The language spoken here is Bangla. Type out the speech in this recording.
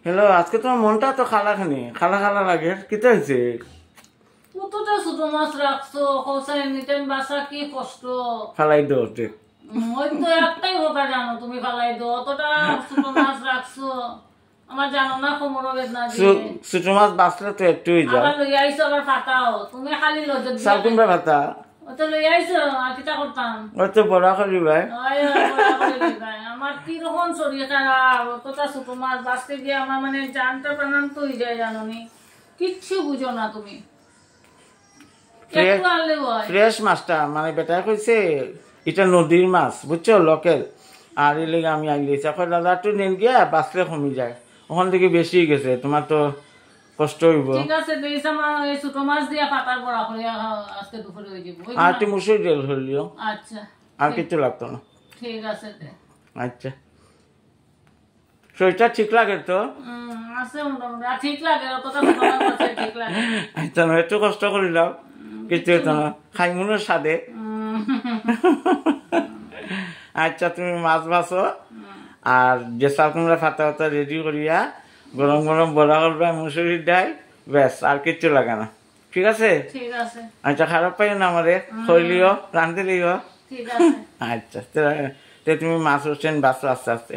হ্যালো, আজকে তোমার মনটা তো খালা খানি খালা খালা লাগে, কিতে হয়েছে? কতটা ছোট মাছ রাখছো, খোসাই নিতেন বাসা কি কষ্ট। ফালাই দো দেখ। ওই তো একটাই কথা জানো তুমি, ফালাই দো। অতটা ছোট মাছ রাখছো, আমার জানো না কোমরও বেদনা দিয়ে। ছোট মাছ বাঁচলে তো একটুই যাও। আবার লই আইছো, আবার ফাটাও তুমি, খালি লজত চাল কুমড়া ভাতা ও তো লই আইছো, আর কিটা করতাম। ওই তো বড়া করি ভাই। আমার কিরকম শরীর খারাপ, অতটা ছোট মাছ বাঁচতে গিয়ে আমার মানে জানটা প্রাণান্ত হয়ে যায়, জানো নি। কিচ্ছু বুঝো না তুমি, একটু আনলে হয়। ফ্রেশ মাছটা মানে বেটা কইছে এটা নদীর মাছ, বুঝছো, লোকেল। আর এই লেগে আমি আইলিছি এখন দাদা একটু নেন গিয়া বাঁচলে কমে যায়, ওখান থেকে বেশি গেছে, তোমার তো কষ্ট হইব। ঠিক আছে, বেশ আমার এই ছোট মাছ দিয়া পাতার বড়া করে আজকে দুপুরে হয়ে যাবো। আর একটু মুসুর ডাল হলিও, আচ্ছা আর কিছু লাগতো না। ঠিক আছে। আচ্ছা, শরীরটা ঠিক লাগে তো? আছে মোটামুটি, আর ঠিক লাগে, অতটা ছোট মাছ আছে, ঠিক লাগে। আচ্ছা, একটু কষ্ট করিলাম, কিছু হতো না, খাই মনের স্বাদে। আচ্ছা, তুমি মাছ ভাজো, আর যে চাল কুমড়া ফাতা ফাতা রেডি করিয়া গরম গরম বড়া করবে, মুসুরির ডাল, ব্যাস, আর কিচ্ছু লাগে না। ঠিক আছে? ঠিক আছে। আচ্ছা, খারাপ পাই না আমারে, খইলিও রাঁধতে লিও। ঠিক আছে। আচ্ছা, তুমি মাছ উঠছেন বাঁচো আস্তে আস্তে।